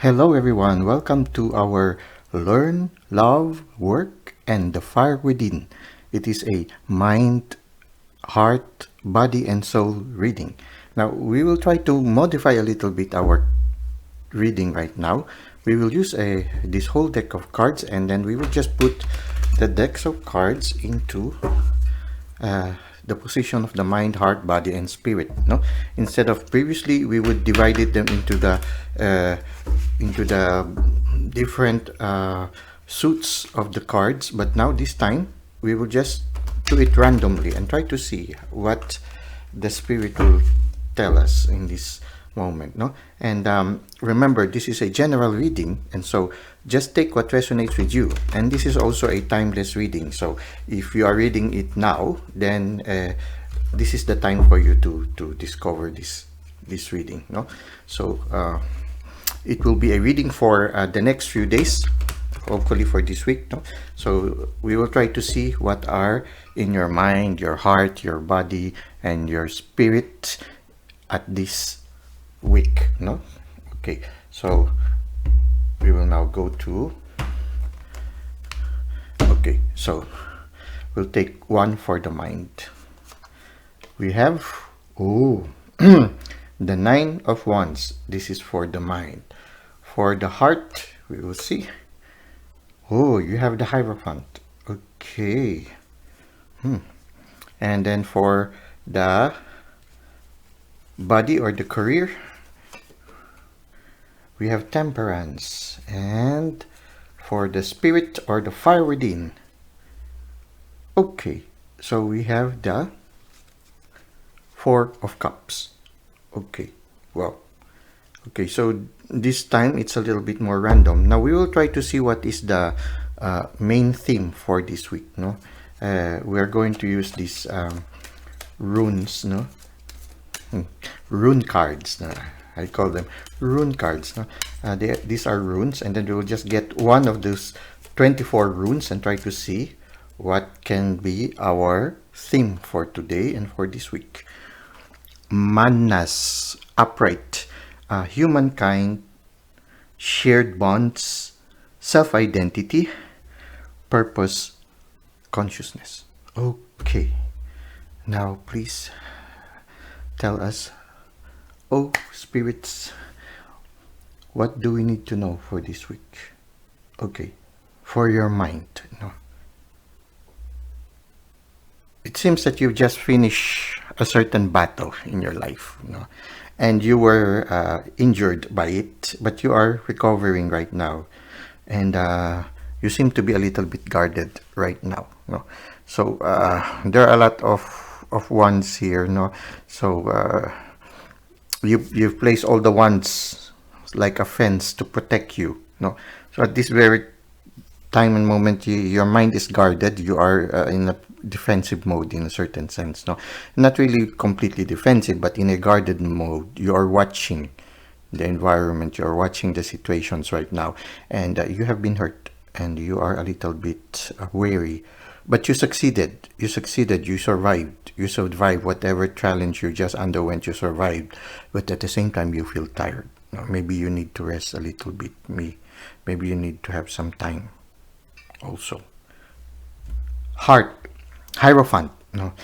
Hello, everyone. Welcome to our Learn, Love, Work, and the Fire Within. It is a mind, heart, body, and soul reading. Now, we will try to modify a little bit our reading right now. We will use this whole deck of cards, and then we will just put the decks of cards into uh, the position of the mind, heart, body, and spirit. No, instead of previously we would divided them uh, into the different suits of the cards, but now this time we will just do it randomly and try to see what the spirit will tell us in this moment. No, and remember, this is a general reading, and so just take what resonates with you. And this is also a timeless reading, so if you are reading it now, then this is the time for you to discover this reading. No, so it will be a reading for the next few days, hopefully for this week. No, so we will try to see what are in your mind, your heart, your body, and your spirit at this week. No, okay, so we will now go to, okay, so we'll take one for the mind. We have, oh, the Nine of Wands. This is for the mind. For the heart, we will see, oh, you have the Hierophant. Okay. And then for the body or the career, we have Temperance. And for the spirit or the fire within, okay, so we have the Four of Cups. Okay, well, okay, so this time it's a little bit more random. Now we will try to see what is the main theme for this week. No, we are going to use these runes. No, rune cards. I call them rune cards. No? These are runes, and then we will just get one of those 24 runes and try to see what can be our theme for today and for this week. Manas, upright, humankind, shared bonds, self-identity, purpose, consciousness. Okay, now please tell us, oh spirits, what do we need to know for this week? Okay, for your mind. No, it seems that you've just finished a certain battle in your life, no, and you were injured by it, but you are recovering right now, and you seem to be a little bit guarded right now. No, so there are a lot of wands here. No, so you've placed all the wands like a fence to protect you. No, so at this very time and moment, your mind is guarded. You are in a defensive mode in a certain sense. No, not really completely defensive, but in a guarded mode. You are watching the environment. You are watching the situations right now, and you have been hurt, and you are a little bit wary. But you succeeded. You succeeded. You survived. You survived whatever challenge you just underwent. You survived. But at the same time, you feel tired. Maybe you need to rest a little bit. Maybe you need to have some time. Also, heart, Hierophant. No,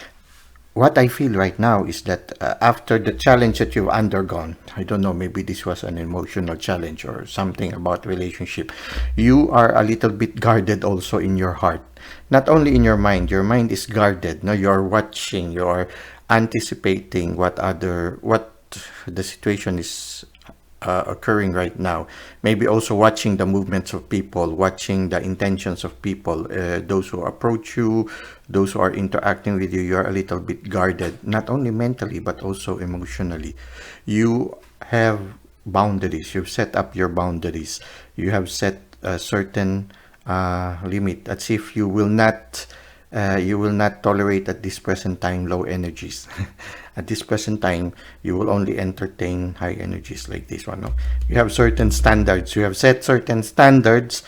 what I feel right now is that after the challenge that you've undergone, I don't know, maybe this was an emotional challenge or something about relationship, you are a little bit guarded also in your heart. Not only in your mind is guarded. No, you're watching, you're anticipating what the situation is occurring right now. Maybe also watching the movements of people, watching the intentions of people, those who approach you, those who are interacting with you. You're a little bit guarded, not only mentally but also emotionally. You have boundaries. You've set up your boundaries. You have set a certain limit, as if you will not tolerate at this present time low energies. At this present time, you will only entertain high energies like this one. No? You have certain standards. You have set certain standards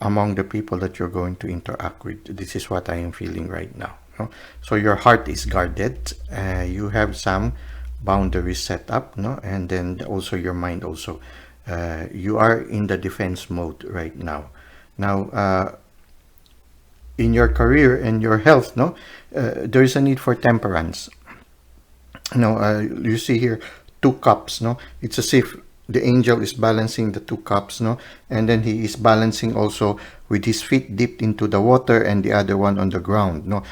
among the people that you're going to interact with. This is what I am feeling right now. No? So your heart is guarded. You have some boundaries set up, no, and then also your mind also You are in the defense mode right now. Now, in your career and your health, no, there is a need for temperance. No, you see here 2 cups. No, it's as if the angel is balancing the 2 cups. No, and then he is balancing also with his feet dipped into the water and the other one on the ground. No,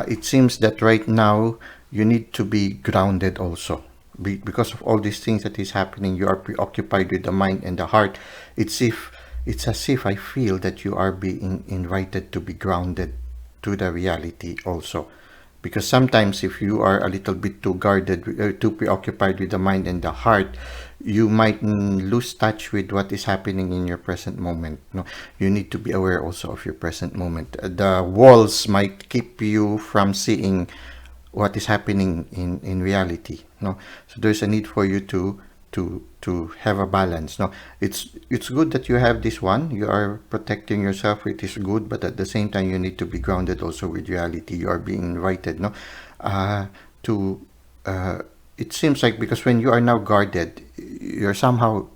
it seems that right now you need to be grounded also. Because of all these things that is happening, you are preoccupied with the mind and the heart. It's as if I feel that you are being invited to be grounded to the reality also, because sometimes if you are a little bit too guarded, too preoccupied with the mind and the heart, you might lose touch with what is happening in your present moment. No, you need to be aware also of your present moment. The walls might keep you from seeing what is happening in reality. No, so there's a need for you to have a balance. No, it's good that you have this one. You are protecting yourself. It is good, but at the same time, you need to be grounded also with reality. You are being invited, no, to. It seems like because when you are now guarded, you're somehow.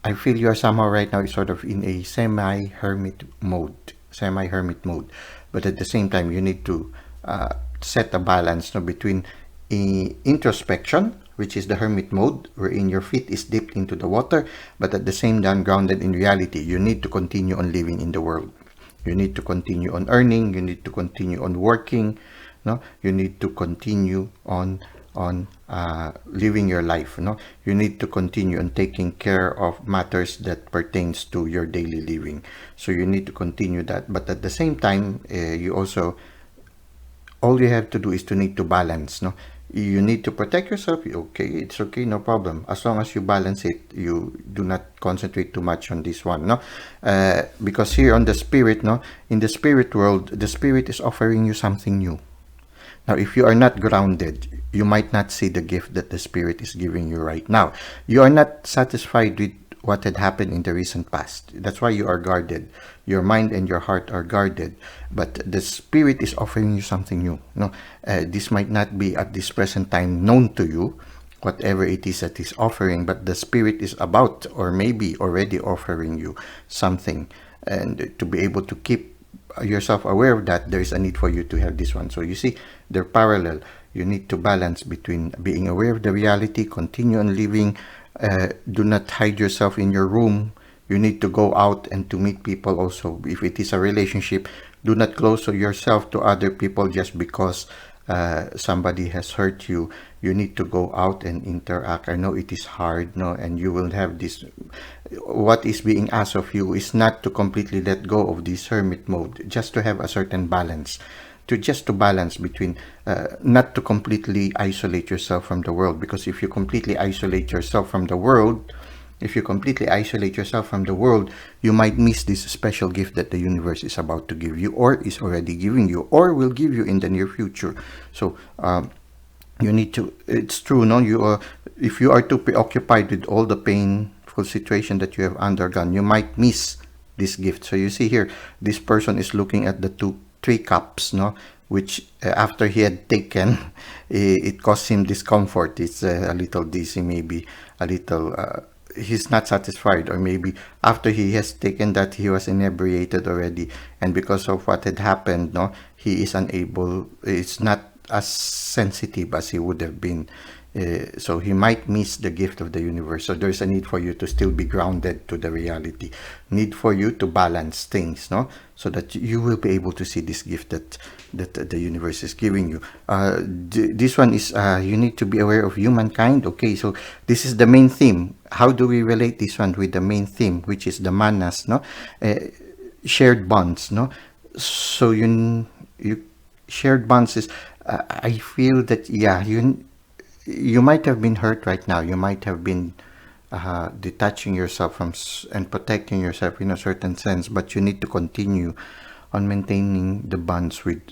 I feel you are somehow right now sort of in a semi-hermit mode. Semi-hermit mode, but at the same time, you need to set a balance, no, between introspection, which is the hermit mode, wherein your feet is dipped into the water, but at the same time grounded in reality. You need to continue on living in the world. You need to continue on earning. You need to continue on working. No, you need to continue on living your life. No, you need to continue on taking care of matters that pertains to your daily living. So you need to continue that, but at the same time, you also all you have to do is to need to balance. No, you need to protect yourself. Okay, it's okay, no problem, as long as you balance it. You do not concentrate too much on this one. No, because here on the spirit, no, in the spirit world, the spirit is offering you something new. Now, if you are not grounded, you might not see the gift that the spirit is giving you right now. You are not satisfied with what had happened in the recent past. That's why you are guarded. Your mind and your heart are guarded, but the spirit is offering you something new. No, this might not be at this present time known to you, whatever it is that is offering, but the spirit is about, or maybe already offering you something, and to be able to keep yourself aware of that, there is a need for you to have this one. So you see, they're parallel. You need to balance between being aware of the reality, continue on living. Do not hide yourself in your room. You need to go out and to meet people also. If it is a relationship, do not close yourself to other people just because somebody has hurt you. You need to go out and interact. I know it is hard, no, and you will have this. What is being asked of you is not to completely let go of this hermit mode, just to have a certain balance. To balance between not to completely isolate yourself from the world, because if you completely isolate yourself from the world, you might miss this special gift that the universe is about to give you, or is already giving you, or will give you in the near future. So you need to. It's true, no. If you are too preoccupied with all the painful situation that you have undergone, you might miss this gift. So you see here, this person is looking at the 3 cups, no, which after he had taken, it caused him discomfort. It's a little dizzy, maybe a little. He's not satisfied, or maybe after he has taken that, he was inebriated already, and because of what had happened, no, he is unable. It's not as sensitive as he would have been. So he might miss the gift of the universe. So there's a need for you to still be grounded to the reality. Need for you to balance things, no, so that you will be able to see this gift that the universe is giving you. This one is you need to be aware of humankind. Okay, so this is the main theme. How do we relate this one with the main theme, which is the manas, no, shared bonds, no? So you shared bonds is. I feel that you might have been hurt right now. You might have been detaching yourself from and protecting yourself in a certain sense, but you need to continue on maintaining the bonds with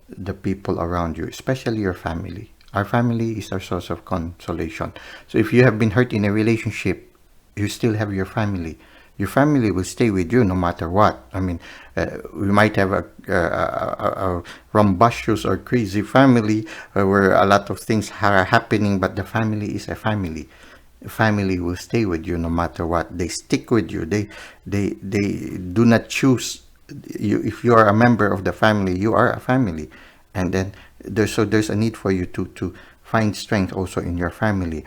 the people around you, especially your family. Our family is our source of consolation. So if you have been hurt in a relationship, you still have your family. Your family will stay with you no matter what. I mean, we might have a rambunctious or crazy family where a lot of things are happening, but the family is a family. Family will stay with you no matter what. They stick with you. They do not choose you. If you are a member of the family, you are a family. And then there's a need for you to find strength also in your family.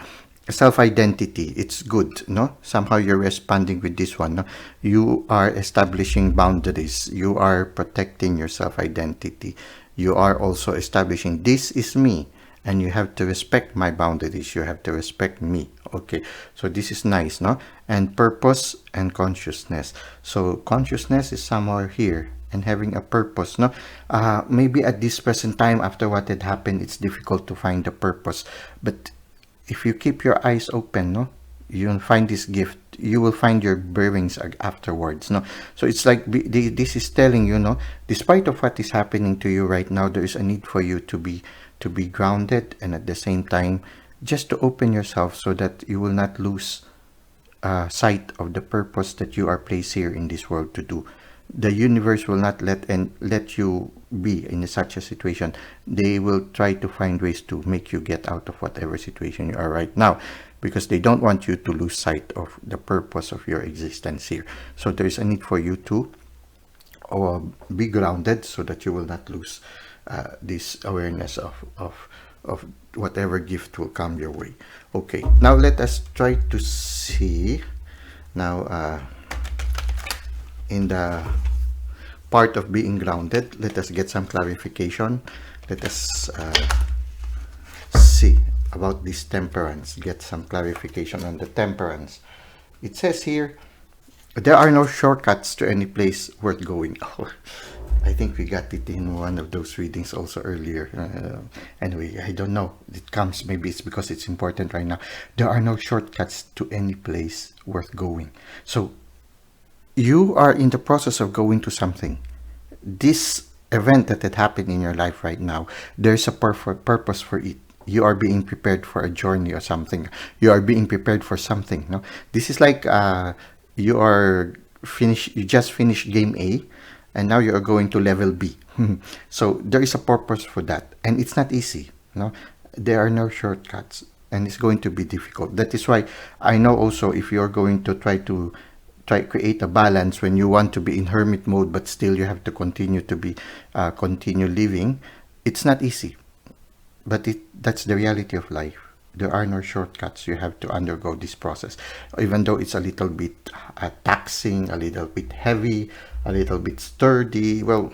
Self identity, it's good, no? Somehow you're responding with this one, no? You are establishing boundaries, you are protecting your self identity, you are also establishing this is me, and you have to respect my boundaries, you have to respect me. Okay, so this is nice, no? And purpose and consciousness. So consciousness is somewhere here, and having a purpose, no? Maybe at this present time, after what had happened, it's difficult to find the purpose, but if you keep your eyes open, no, you'll find this gift. You will find your bearings afterwards, no. So it's like this is telling you, no, despite of what is happening to you right now, there is a need for you to be grounded, and at the same time just to open yourself so that you will not lose sight of the purpose that you are placed here in this world to do. The universe will not let you be in such a situation. They will try to find ways to make you get out of whatever situation you are right now, because they don't want you to lose sight of the purpose of your existence here. So there is a need for you to be grounded so that you will not lose this awareness of whatever gift will come your way. Okay, now let us try to see now in the part of being grounded. Let us get some clarification. Let us see about this temperance, get some clarification on the temperance. It says here, there are no shortcuts to any place worth going. Oh, I think we got it in one of those readings also earlier. Anyway, I don't know. It comes, maybe it's because it's important right now. There are no shortcuts to any place worth going. So you are in the process of going to something. This event that had happened in your life right now, there's a purpose for it. You are being prepared for a journey or something. You are being prepared for something. No, this is like you are finished. You just finished game A, and now you are going to level B. So there is a purpose for that, and it's not easy. No, there are no shortcuts, and it's going to be difficult. That is why I know also if you're going to try create a balance when you want to be in hermit mode, but still you have to continue to be continue living. It's not easy, but that's the reality of life. There are no shortcuts. You have to undergo this process, even though it's a little bit taxing, a little bit heavy, a little bit sturdy. Well,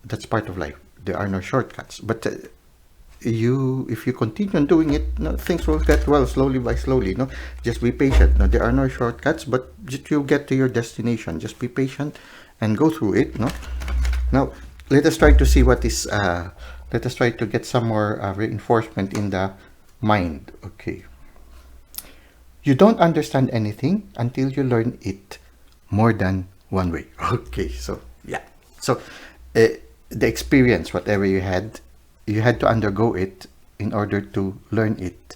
that's part of life. There are no shortcuts, but if you continue on doing it, no, things will get well slowly by slowly. No, just be patient. No, there are no shortcuts, but just you get to your destination. Just be patient and go through it. No, now let us try to see what is. Let us try to get some more reinforcement in the mind. Okay. You don't understand anything until you learn it more than one way. Okay, so yeah. So the experience, whatever you had to undergo it in order to learn it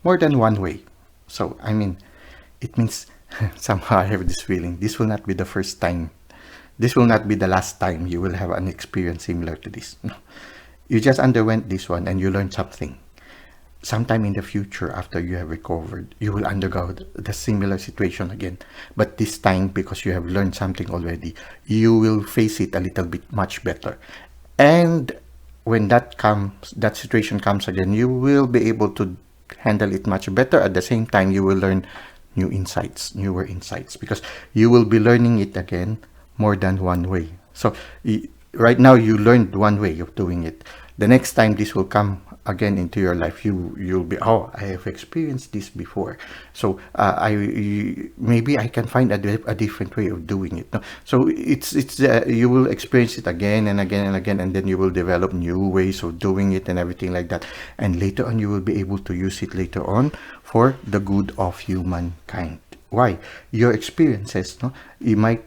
more than one way. So, I mean, it means somehow I have this feeling this will not be the first time. This will not be the last time you will have an experience similar to this. No. You just underwent this one and you learned something. Sometime in the future, after you have recovered, you will undergo the similar situation again. But this time, because you have learned something already, you will face it a little bit much better. And when that situation comes again, you will be able to handle it much better. At the same time, you will learn newer insights, because you will be learning it again more than one way. So right now you learned one way of doing it. The next time this will come again into your life, you'll be, oh, I have experienced this before, so maybe I can find a different way of doing it. No? So it's you will experience it again and again and again, and then you will develop new ways of doing it and everything like that, and later on you will be able to use it later on for the good of humankind. Why? Your experiences, no, you might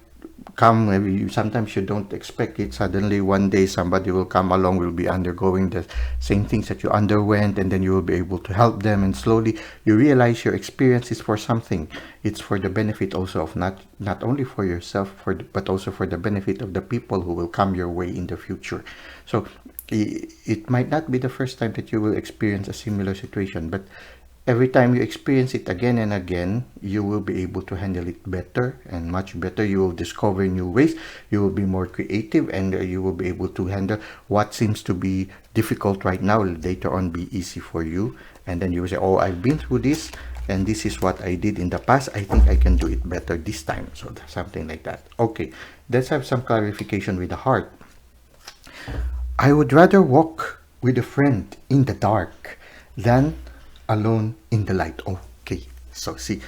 come, maybe sometimes you don't expect it. Suddenly one day somebody will come along, will be undergoing the same things that you underwent, and then you will be able to help them, and slowly you realize your experience is for something. It's for the benefit also of not only for yourself, but also for the benefit of the people who will come your way in the future. So it might not be the first time that you will experience a similar situation, but every time you experience it again and again, you will be able to handle it better and much better. You will discover new ways. You will be more creative, and you will be able to handle what seems to be difficult right now. Later on, be easy for you. And then you will say, oh, I've been through this, and this is what I did in the past. I think I can do it better this time. So something like that. Okay, let's have some clarification with the heart. I would rather walk with a friend in the dark than alone in the light. Okay, so see,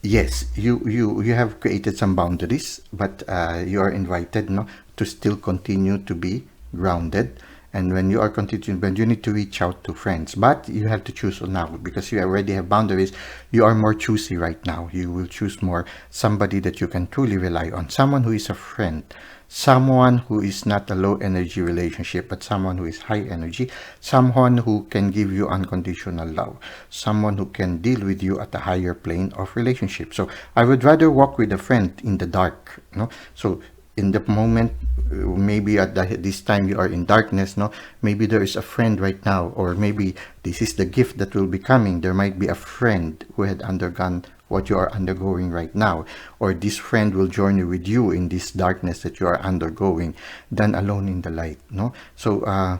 yes, you have created some boundaries, but you are invited, no, to still continue to be grounded. And when you are continuing, when you need to reach out to friends, but you have to choose now because you already have boundaries. You are more choosy right now. You will choose more somebody that you can truly rely on, someone who is a friend, someone who is not a low energy relationship, but someone who is high energy, someone who can give you unconditional love, someone who can deal with you at a higher plane of relationship. So I would rather walk with a friend in the dark, no? So in the moment, maybe at this time you are in darkness, no, maybe there is a friend right now, or maybe this is the gift that will be coming. There might be a friend who had undergone what you are undergoing right now, or this friend will journey with you in this darkness that you are undergoing, than alone in the light, no. So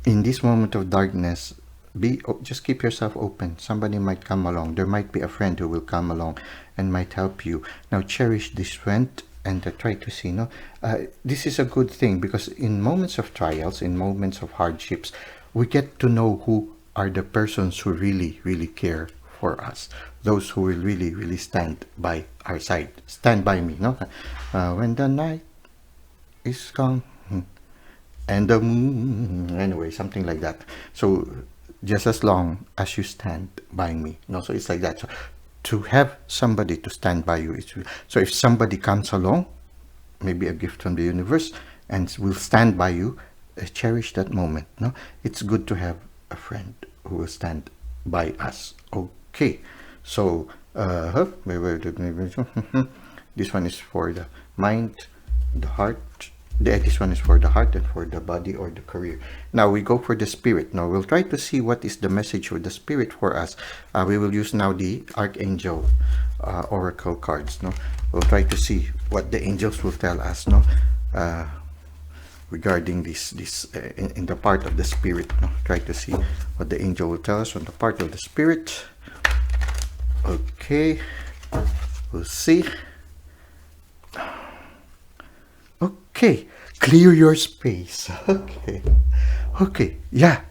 in this moment of darkness, just keep yourself open. Somebody might come along. There might be a friend who will come along and might help you. Now cherish this friend, and try to see, no, this is a good thing, because in moments of trials, in moments of hardships, we get to know who are the persons who really care for us, those who will really stand by our side. Stand by me, no, when the night is gone and the moon, anyway, something like that. So just as long as you stand by me, no, so it's like that. So to have somebody to stand by you. So if somebody comes along, maybe a gift from the universe, and will stand by you, cherish that moment. No, it's good to have a friend who will stand by us. Okay, so this one is for the mind, the heart. This one is for the heart and for the body or the career. Now we go for the spirit. Now we'll try to see what is the message for the spirit for us. We will use now the Archangel oracle cards. No, we'll try to see what the angels will tell us. No, regarding this in the part of the spirit. No, try to see what the angel will tell us on the part of the spirit. Okay, we'll see. Okay, clear your space. Okay, yeah.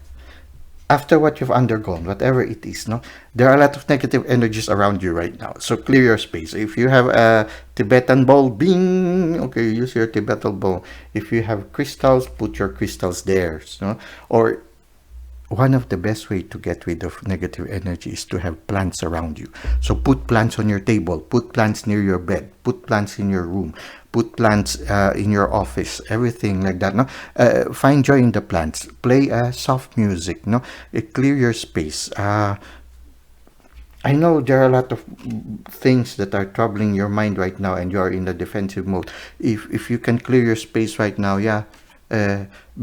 After what you've undergone, whatever it is, no, there are a lot of negative energies around you right now. So clear your space. If you have a Tibetan bowl, bing. Okay, use your Tibetan bowl. If you have crystals, put your crystals there. No, or one of the best way to get rid of negative energy is to have plants around you. So put plants on your table, put plants near your bed, put plants in your room, put plants in your office, everything like that. No, find joy in the plants. Play soft music. No, clear your space. I know there are a lot of things that are troubling your mind right now, and you are in the defensive mode. If you can clear your space right now, yeah,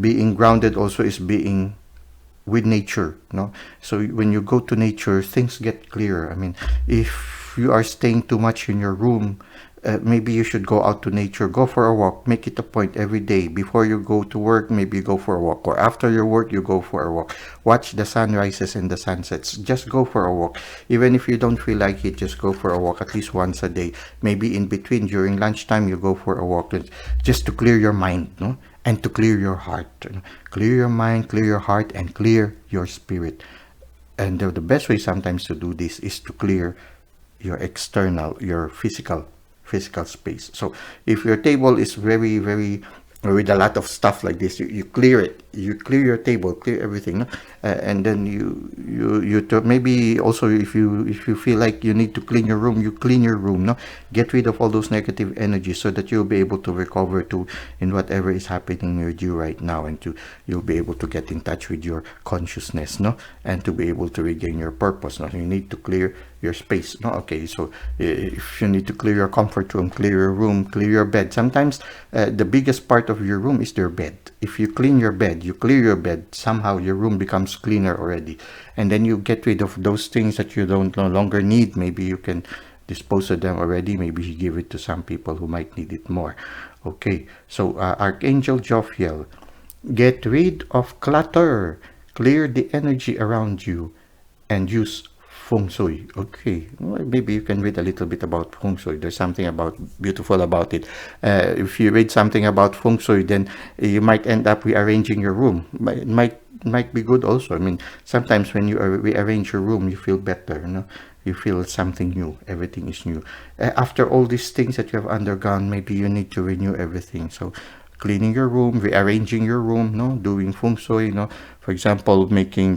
being grounded also is being with nature, no? So when you go to nature, things get clearer. I mean, if you are staying too much in your room, maybe you should go out to nature, go for a walk, make it a point every day. Before you go to work, maybe you go for a walk, or after your work, you go for a walk. Watch the sunrises and the sunsets. Just go for a walk. Even if you don't feel like it, just go for a walk at least once a day. Maybe in between, during lunchtime, you go for a walk, just to clear your mind, no? And to clear your heart. Clear your mind, clear your heart, and clear your spirit. And the best way sometimes to do this is to clear your external, your physical space. So if your table is very with a lot of stuff like this, you clear it. You clear your table, clear everything, no? And then you maybe also if you feel like you need to clean your room, you clean your room, no? Get rid of all those negative energies so that you'll be able to recover to in whatever is happening with you right now, and you'll be able to get in touch with your consciousness, no? And to be able to regain your purpose. No? You need to clear your space, no? Okay, so if you need to clear your comfort room, clear your room, clear your bed. Sometimes the biggest part of your room is your bed. If you clean your bed, you clear your bed, somehow your room becomes cleaner already. And then you get rid of those things that you don't no longer need. Maybe you can dispose of them already. Maybe you give it to some people who might need it more. Okay, so Archangel Jophiel, get rid of clutter, clear the energy around you, and use feng shui. Okay, well, maybe you can read a little bit about feng shui. There's something about beautiful about it. If you read something about feng shui, then you might end up rearranging your room. It might be good also. I mean, sometimes when you rearrange your room, you feel better. You feel something new. Everything is new. After all these things that you have undergone, maybe you need to renew everything. So cleaning your room, rearranging your room, no, doing feng shui, for example, making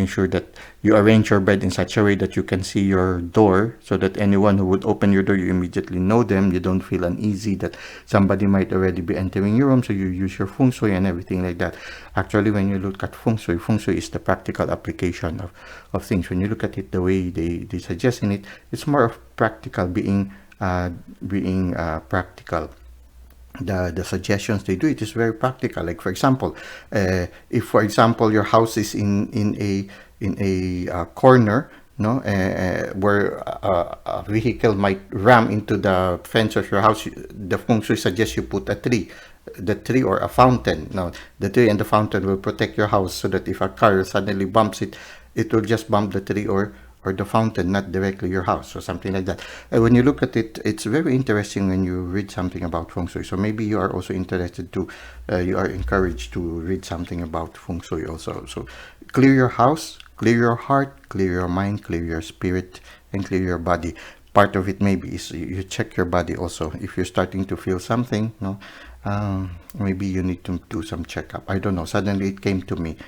sure that you arrange your bed in such a way that you can see your door, so that anyone who would open your door, you immediately know them. You don't feel uneasy that somebody might already be entering your room, so you use your feng shui and everything like that. Actually, when you look at feng shui is the practical application of things. When you look at it the way they suggest in it, it's more of practical, being practical. The suggestions they do, it is very practical. Like, for example, if for example your house is in a corner, no, where a vehicle might ram into the fence of your house, the feng shui suggests you put the tree or a fountain. Now, the tree and the fountain will protect your house, so that if a car suddenly bumps it, it will just bump the tree or the fountain, not directly your house, or something like that. When you look at it, it's very interesting when you read something about feng shui. So maybe you are also interested to, you are encouraged to read something about feng shui also. So clear your house, clear your heart, clear your mind, clear your spirit, and clear your body. Part of it maybe is you check your body also. If you're starting to feel something, maybe you need to do some checkup. I don't know. Suddenly it came to me.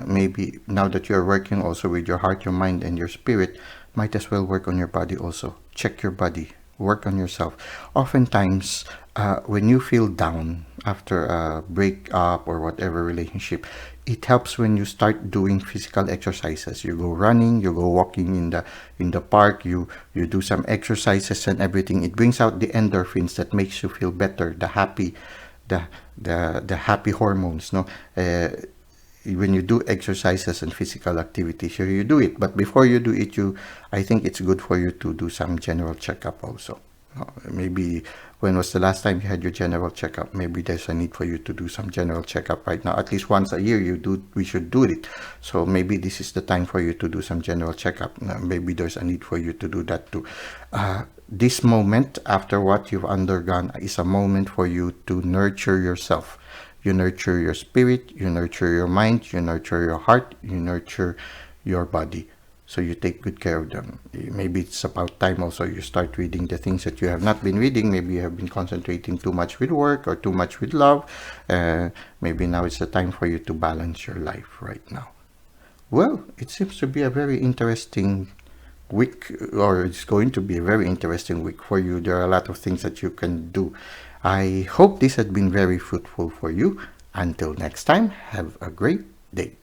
Maybe now that you're working also with your heart, your mind, and your spirit, might as well work on your body also. Check your body. Work on yourself. Oftentimes, when you feel down after a breakup or whatever relationship, it helps when you start doing physical exercises. You go running, you go walking in the park, you do some exercises and everything. It brings out the endorphins that makes you feel better, the happy hormones, no. When you do exercises and physical activities, sure, you do it, but before you do it, I think it's good for you to do some general checkup also. Maybe when was the last time you had your general checkup? Maybe there's a need for you to do some general checkup right now. At least once a year we should do it. So maybe this is the time for you to do some general checkup. Maybe there's a need for you to do that too. This moment after what you've undergone is a moment for you to nurture yourself. You nurture your spirit, you nurture your mind, you nurture your heart, you nurture your body. So you take good care of them. Maybe it's about time also you start reading the things that you have not been reading. Maybe you have been concentrating too much with work or too much with love. Maybe now it's the time for you to balance your life right now. Well, it seems to be a very interesting week, or it's going to be a very interesting week for you. There are a lot of things that you can do. I hope this has been very fruitful for you. Until next time, have a great day.